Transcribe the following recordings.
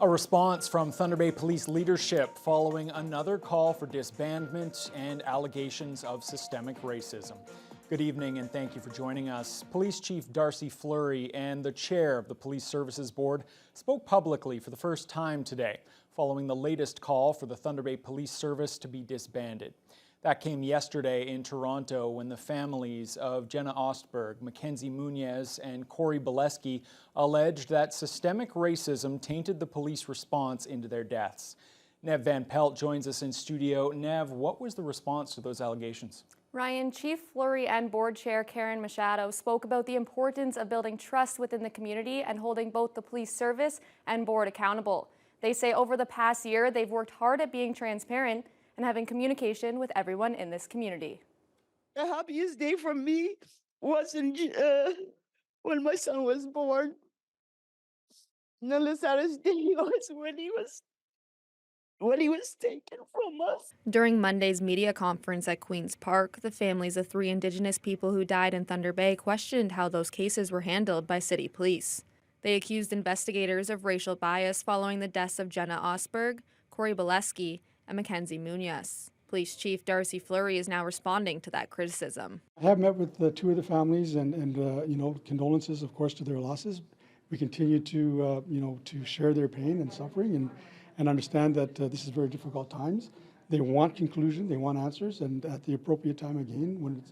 A response from Thunder Bay Police leadership following another call for disbandment and allegations of systemic racism. Good evening and thank you for joining us. Police Chief Darcy Fleury and the chair of the Police Services Board spoke publicly for the first time today following the latest call for the Thunder Bay Police Service to be disbanded. That came yesterday in Toronto when the families of Jenna Ostberg, Mackenzie Munoz, and Corey Boleski alleged that systemic racism tainted the police response into their deaths. Nev Van Pelt joins us in studio. Nev, what was the response to those allegations? Ryan, Chief Fleury and Board Chair Karen Machado spoke about the importance of building trust within the community and holding both the police service and board accountable. They say over the past year, they've worked hard at being transparent and having communication with everyone in this community. The happiest day for me was when my son was born. And the saddest day was when he was taken from us. During Monday's media conference at Queen's Park, the families of 3 Indigenous people who died in Thunder Bay questioned how those cases were handled by city police. They accused investigators of racial bias following the deaths of Jenna Ostberg, Corey Boleski, and Mackenzie Munoz. Police Chief Darcy Fleury is now responding to that criticism. I have met with 2 of the families and condolences, of course, to their losses. We continue to, to share their pain and suffering and understand that this is very difficult times. They want conclusion, they want answers, and at the appropriate time again, when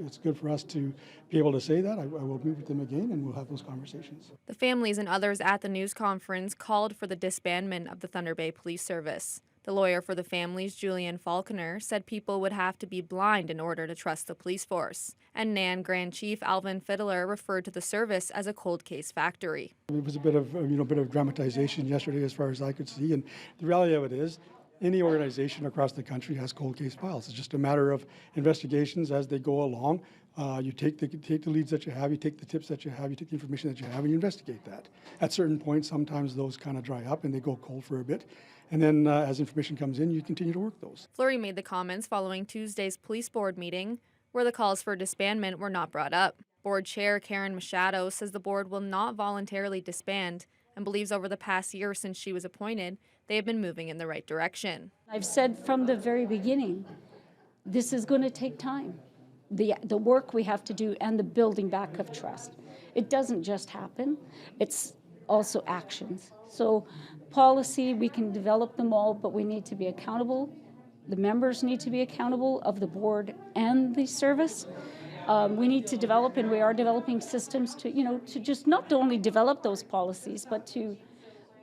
it's good for us to be able to say that, I will meet with them again and we'll have those conversations. The families and others at the news conference called for the disbandment of the Thunder Bay Police Service. The lawyer for the families, Julian Falconer, said people would have to be blind in order to trust the police force. And NAN Grand Chief Alvin Fiddler referred to the service as a cold case factory. It was a bit of dramatization yesterday as far as I could see, and the reality of it is, any organization across the country has cold case files. It's just a matter of investigations as they go along. You take the leads that you have, you take the tips that you have, you take the information that you have, and you investigate that. At certain points, sometimes those kind of dry up and they go cold for a bit. And then as information comes in, you continue to work those. Fleury made the comments following Tuesday's police board meeting, where the calls for disbandment were not brought up. Board Chair Karen Machado says the board will not voluntarily disband and believes over the past year since she was appointed, they have been moving in the right direction. I've said from the very beginning, this is going to take time. The work we have to do and the building back of trust. It doesn't just happen, it's also actions. So policy, we can develop them all, but we need to be accountable. The members need to be accountable of the board and the service. We need to develop, and we are developing systems to just not only develop those policies, but to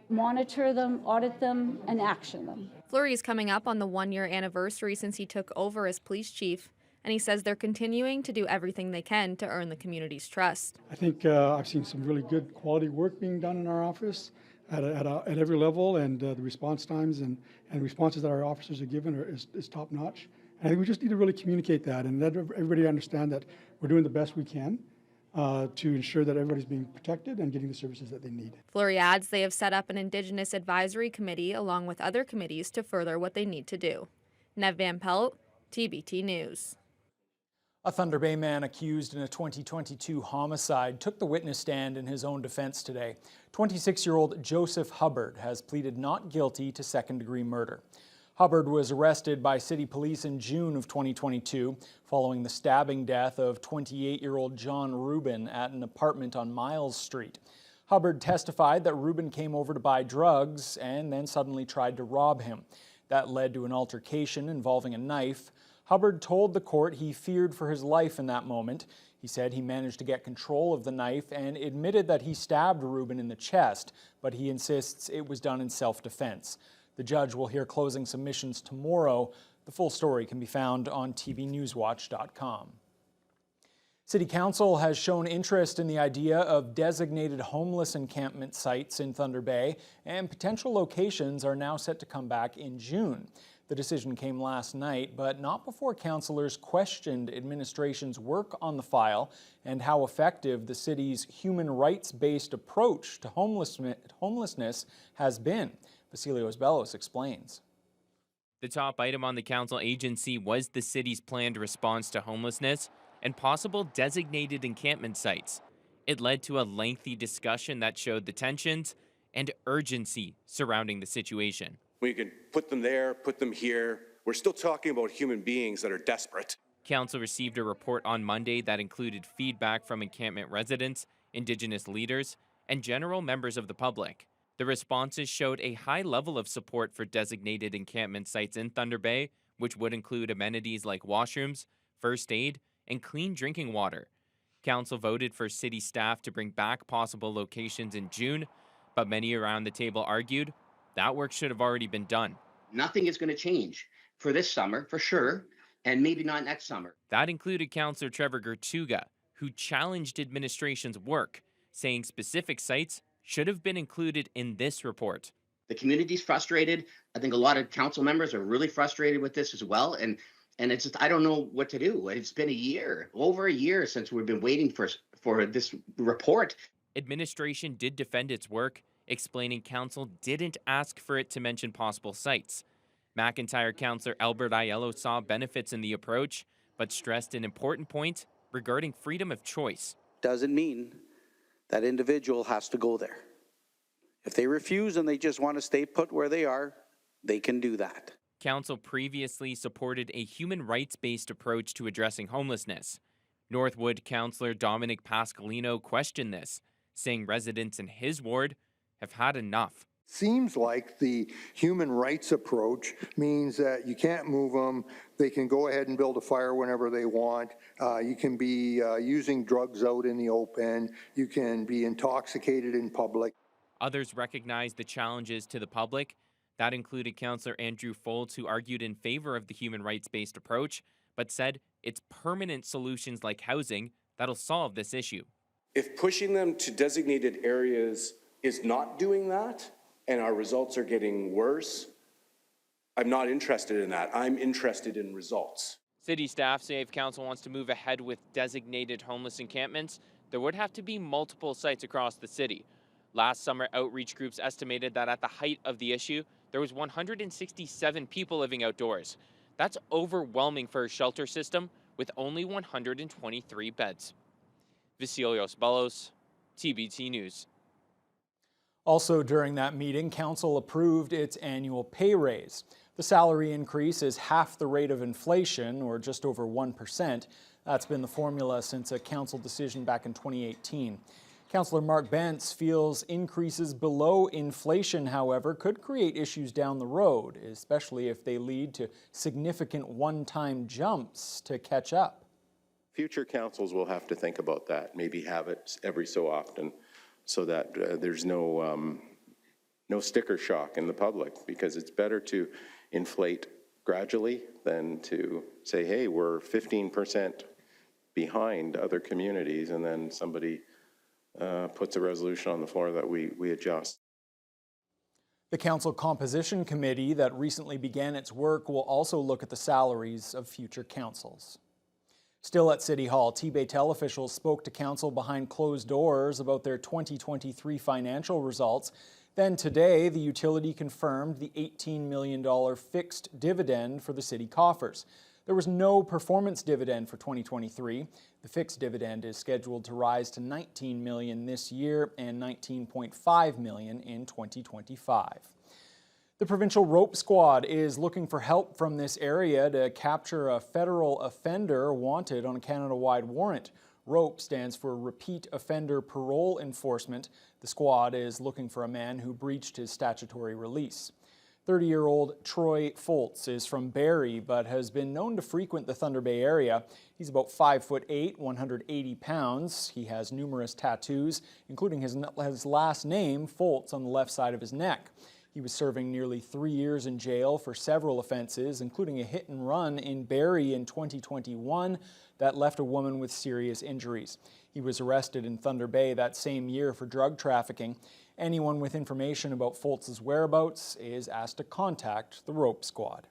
monitor them, audit them, and action them. Fleury is coming up on the 1-year anniversary since he took over as police chief, and he says they're continuing to do everything they can to earn the community's trust. I think I've seen some really good quality work being done in our office at every level, and the response times and responses that our officers are given is top notch. And I think we just need to really communicate that and let everybody understand that we're doing the best we can to ensure that everybody's being protected and getting the services that they need. Fleury adds they have set up an Indigenous Advisory Committee along with other committees to further what they need to do. Nev Van Pelt, TBT News. A Thunder Bay man accused in a 2022 homicide took the witness stand in his own defense today. 26-year-old Joseph Hubard has pleaded not guilty to second-degree murder. Hubard was arrested by city police in June of 2022 following the stabbing death of 28-year-old John Rubin at an apartment on Miles Street. Hubard testified that Rubin came over to buy drugs and then suddenly tried to rob him. That led to an altercation involving a knife. Hubard told the court he feared for his life in that moment. He said he managed to get control of the knife and admitted that he stabbed Rubin in the chest, but he insists it was done in self-defense. The judge will hear closing submissions tomorrow. The full story can be found on tvnewswatch.com. City Council has shown interest in the idea of designated homeless encampment sites in Thunder Bay, and potential locations are now set to come back in June. The decision came last night, but not before councillors questioned administration's work on the file and how effective the city's human rights-based approach to homelessness has been. Vasilios Bellos explains. The top item on the council agency was the city's planned response to homelessness and possible designated encampment sites. It led to a lengthy discussion that showed the tensions and urgency surrounding the situation. We can put them there, put them here. We're still talking about human beings that are desperate. Council received a report on Monday that included feedback from encampment residents, Indigenous leaders, and general members of the public. The responses showed a high level of support for designated encampment sites in Thunder Bay, which would include amenities like washrooms, first aid, and clean drinking water. Council voted for city staff to bring back possible locations in June, but many around the table argued that work should have already been done. Nothing is going to change for this summer, for sure, and maybe not next summer. That included Councillor Trevor Gertuga, who challenged administration's work, saying specific sites should have been included in this report. The community's frustrated. I think a lot of council members are really frustrated with this as well. And it's just, I don't know what to do. It's been a year, over a year since we've been waiting for this report. Administration did defend its work, explaining council didn't ask for it to mention possible sites. McIntyre councillor Albert Aiello saw benefits in the approach, but stressed an important point regarding freedom of choice. Doesn't mean that individual has to go there. If they refuse and they just want to stay put where they are, they can do that. Council previously supported a human rights-based approach to addressing homelessness. Northwood councillor Dominic Pascalino questioned this, saying residents in his ward have had enough. Seems like the human rights approach means that you can't move them. They can go ahead and build a fire whenever they want. You can be using drugs out in the open. You can be intoxicated in public. Others recognized the challenges to the public. That included Councillor Andrew Foltz, who argued in favor of the human rights-based approach, but said it's permanent solutions like housing that'll solve this issue. If pushing them to designated areas is not doing that, and our results are getting worse, I'm not interested in that. I'm interested in results. City staff say if council wants to move ahead with designated homeless encampments, there would have to be multiple sites across the city. Last summer, outreach groups estimated that at the height of the issue, there was 167 people living outdoors. That's overwhelming for a shelter system with only 123 beds. Vasilios Ballos, TBT News. Also during that meeting, council approved its annual pay raise. The salary increase is half the rate of inflation, or just over 1%. That's been the formula since a council decision back in 2018. Councillor Mark Bentz feels increases below inflation, however, could create issues down the road, especially if they lead to significant one-time jumps to catch up. Future councils will have to think about that, maybe have it every so often, so that there's no sticker shock in the public, because it's better to inflate gradually than to say, hey, we're 15% behind other communities, and then somebody puts a resolution on the floor that we adjust. The Council Composition Committee that recently began its work will also look at the salaries of future councils. Still at City Hall, TBPS officials spoke to council behind closed doors about their 2023 financial results. Then today, the utility confirmed the $18 million fixed dividend for the city coffers. There was no performance dividend for 2023. The fixed dividend is scheduled to rise to $19 million this year and $19.5 million in 2025. The Provincial Rope Squad is looking for help from this area to capture a federal offender wanted on a Canada-wide warrant. ROPE stands for Repeat Offender Parole Enforcement. The squad is looking for a man who breached his statutory release. 30-year-old Troy Foltz is from Barrie, but has been known to frequent the Thunder Bay area. He's about 5'8", 180 pounds. He has numerous tattoos, including his last name, Foltz, on the left side of his neck. He was serving nearly 3 years in jail for several offenses, including a hit and run in Barrie in 2021 that left a woman with serious injuries. He was arrested in Thunder Bay that same year for drug trafficking. Anyone with information about Foltz's whereabouts is asked to contact the Rope Squad.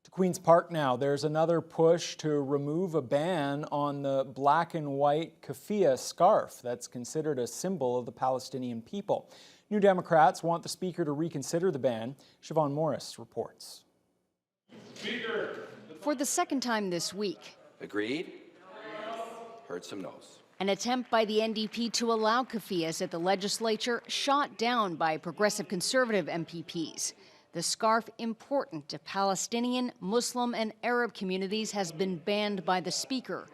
To Queen's Park now, there's another push to remove a ban on the black and white keffiyeh scarf that's considered a symbol of the Palestinian people. New Democrats want the Speaker to reconsider the ban. Siobhan Morris reports. For the second time this week. Agreed? Heard some no's. An attempt by the NDP to allow keffiyehs at the legislature shot down by progressive conservative MPPs. The scarf, important to Palestinian, Muslim, and Arab communities, has been banned by the Speaker.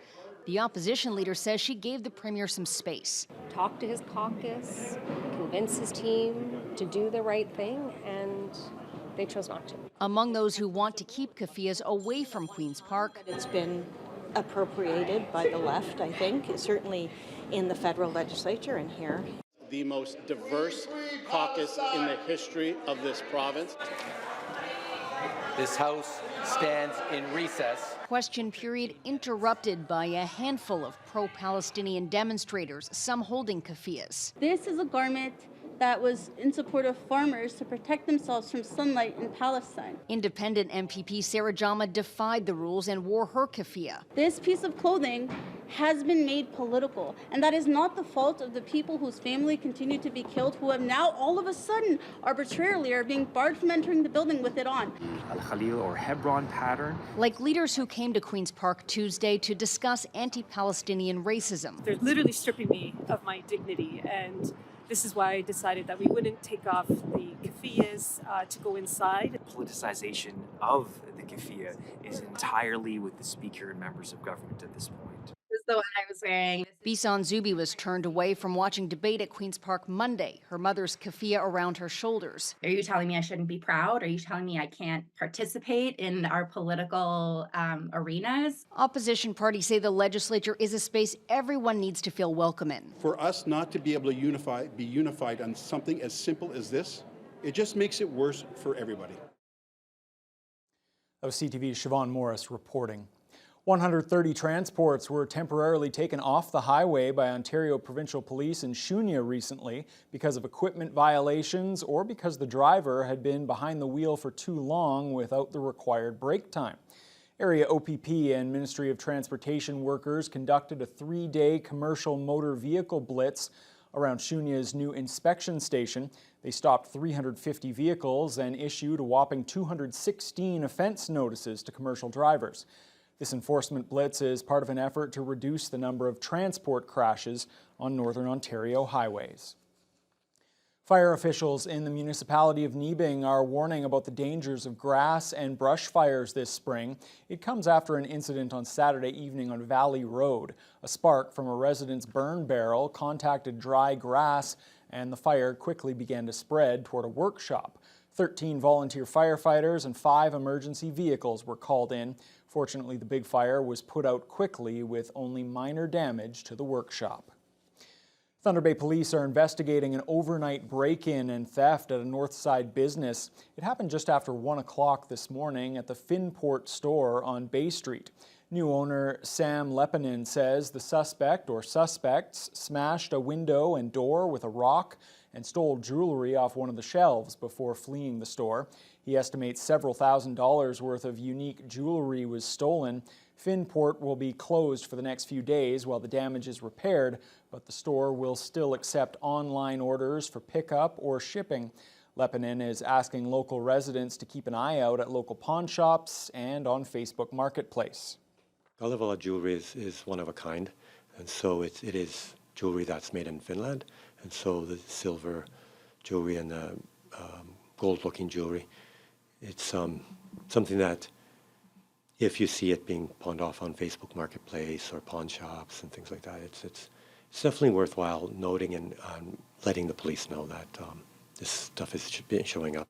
The opposition leader says she gave the Premier some space. Talk to his caucus, convince his team to do the right thing, and they chose not to. Among those who want to keep keffiyehs away from Queen's Park, it's been appropriated by the left, I think, certainly in the federal legislature and here. The most diverse caucus in the history of this province. This House stands in recess. Question period interrupted by a handful of pro-Palestinian demonstrators, some holding keffiyehs. This is a garment that was in support of farmers to protect themselves from sunlight in Palestine. Independent MPP Sarah Jama defied the rules and wore her keffiyeh. This piece of clothing has been made political, and that is not the fault of the people whose family continue to be killed, who have now all of a sudden arbitrarily are being barred from entering the building with it on. Al-Khalil or Hebron pattern. Like leaders who came to Queen's Park Tuesday to discuss anti-Palestinian racism. They're literally stripping me of my dignity, and this is why I decided that we wouldn't take off the keffiyehs to go inside. Politicization of the keffiyeh is entirely with the Speaker and members of government at this point. This is the one I was wearing. Bisan Zubi was turned away from watching debate at Queen's Park Monday, her mother's keffiyeh around her shoulders. Are you telling me I shouldn't be proud? Are you telling me I can't participate in our political arenas? Opposition parties say the legislature is a space everyone needs to feel welcome in. For us not to be able to be unified on something as simple as this, it just makes it worse for everybody. That was CTV's Siobhan Morris reporting. 130 transports were temporarily taken off the highway by Ontario Provincial Police in Shunya recently because of equipment violations or because the driver had been behind the wheel for too long without the required brake time. Area OPP and Ministry of Transportation workers conducted a 3-day commercial motor vehicle blitz around Shunya's new inspection station. They stopped 350 vehicles and issued a whopping 216 offense notices to commercial drivers. This enforcement blitz is part of an effort to reduce the number of transport crashes on Northern Ontario highways. Fire officials in the municipality of Nebing are warning about the dangers of grass and brush fires this spring. It comes after an incident on Saturday evening on Valley Road. A spark from a resident's burn barrel contacted dry grass, and the fire quickly began to spread toward a workshop. 13 volunteer firefighters and 5 emergency vehicles were called in. Fortunately, the big fire was put out quickly with only minor damage to the workshop. Thunder Bay Police are investigating an overnight break-in and theft at a Northside business. It happened just after 1 o'clock this morning at the Finport store on Bay Street. New owner Sam Lepinin says the suspect or suspects smashed a window and door with a rock and stole jewelry off one of the shelves before fleeing the store. He estimates several $1,000s worth of unique jewelry was stolen. Finport will be closed for the next few days while the damage is repaired, but the store will still accept online orders for pickup or shipping. Lepinin is asking local residents to keep an eye out at local pawn shops and on Facebook Marketplace. Kalevala jewelry is one of a kind, and so it is jewelry that's made in Finland, and so the silver jewelry and the gold-looking jewelry, it's something that if you see it being pawned off on Facebook Marketplace or pawn shops and things like that, it's definitely worthwhile noting and letting the police know that this stuff is showing up.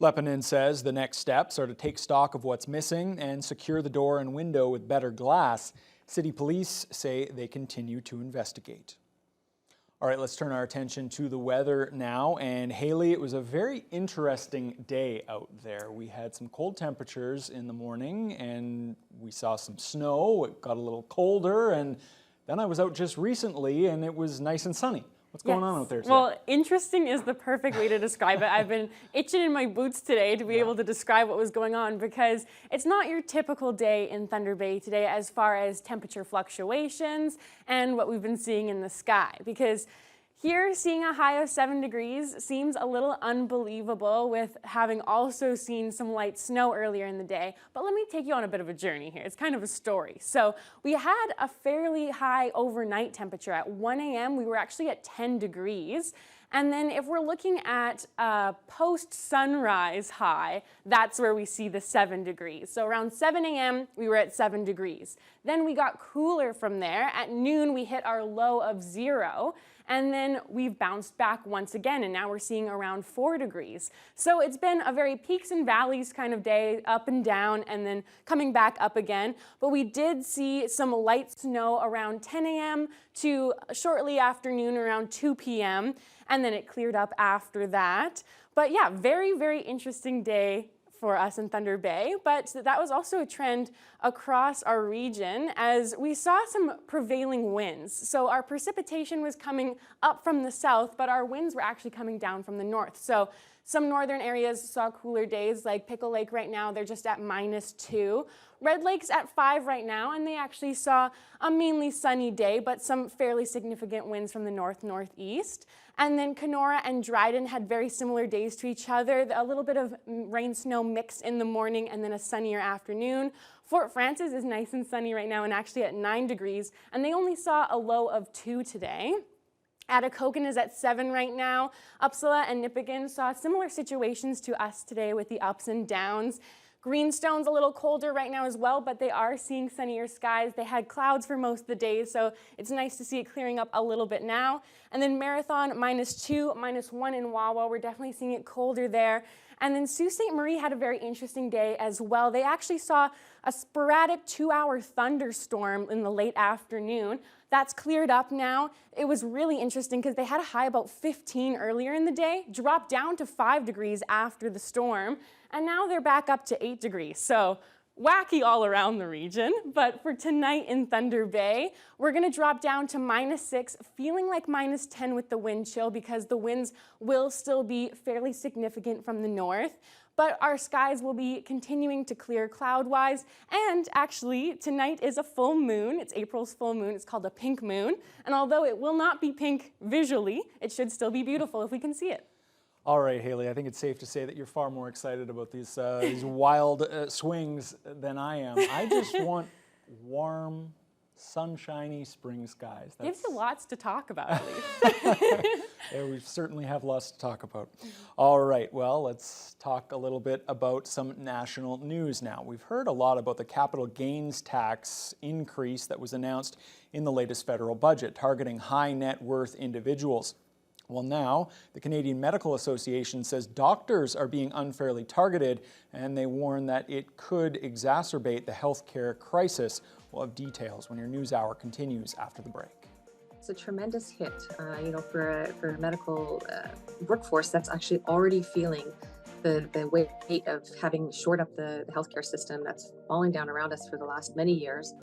Lepinin says the next steps are to take stock of what's missing and secure the door and window with better glass. City police say they continue to investigate. All right, let's turn our attention to the weather now. And Haley, it was a very interesting day out there. We had some cold temperatures in the morning and we saw some snow. It got a little colder, and then I was out just recently and it was nice and sunny. What's going on out there today? Well, interesting is the perfect way to describe it. I've been itching in my boots today to be able to describe what was going on, because it's not your typical day in Thunder Bay today as far as temperature fluctuations and what we've been seeing in the sky. Because Here, seeing a high of 7 degrees seems a little unbelievable with having also seen some light snow earlier in the day, but let me take you on a bit of a journey here. It's kind of a story. So we had a fairly high overnight temperature. At 1 a.m., we were actually at 10 degrees. And then if we're looking at a post-sunrise high, that's where we see the 7 degrees. So around 7 a.m., we were at 7 degrees. Then we got cooler from there. At noon, we hit our low of 0. And then we've bounced back once again, and now we're seeing around 4 degrees. So it's been a very peaks and valleys kind of day, up and down, and then coming back up again. But we did see some light snow around 10 a.m. to shortly afternoon around 2 p.m., and then it cleared up after that. But yeah, very, very interesting day for us in Thunder Bay, but that was also a trend across our region as we saw some prevailing winds. So our precipitation was coming up from the south, but our winds were actually coming down from the north. So some northern areas saw cooler days, like Pickle Lake right now, they're just at -2. Red Lake's at 5 right now, and they actually saw a mainly sunny day, but some fairly significant winds from the north-northeast. And then Kenora and Dryden had very similar days to each other, a little bit of rain-snow mix in the morning and then a sunnier afternoon. Fort Frances is nice and sunny right now and actually at 9 degrees, and they only saw a low of 2 today. Atikokan is at 7 right now. Upsala and Nipigon saw similar situations to us today with the ups and downs. Greenstone's a little colder right now as well, but they are seeing sunnier skies. They had clouds for most of the day, so it's nice to see it clearing up a little bit now. And then Marathon, -2, -1 in Wawa. We're definitely seeing it colder there. And then Sault Ste. Marie had a very interesting day as well. They actually saw a sporadic 2-hour thunderstorm in the late afternoon. That's cleared up now. It was really interesting because they had a high about 15 earlier in the day, dropped down to 5 degrees after the storm, and now they're back up to 8 degrees. So wacky all around the region. But for tonight in Thunder Bay, we're going to drop down to -6, feeling like -10 with the wind chill because the winds will still be fairly significant from the north. But our skies will be continuing to clear cloud-wise. And actually, tonight is a full moon. It's April's full moon. It's called a pink moon. And although it will not be pink visually, it should still be beautiful if we can see it. All right, Haley, I think it's safe to say that you're far more excited about these wild swings than I am. I just want warm, sunshiny spring skies. Gives you lots to talk about, at least. Yeah, we certainly have lots to talk about. All right, well, let's talk a little bit about some national news now. We've heard a lot about the capital gains tax increase that was announced in the latest federal budget, targeting high net worth individuals. Well, now, the Canadian Medical Association says doctors are being unfairly targeted, and they warn that it could exacerbate the healthcare crisis. We'll have details when your news hour continues after the break. It's a tremendous hit, for a medical workforce that's actually already feeling the weight of having shored up the healthcare system that's falling down around us for the last many years.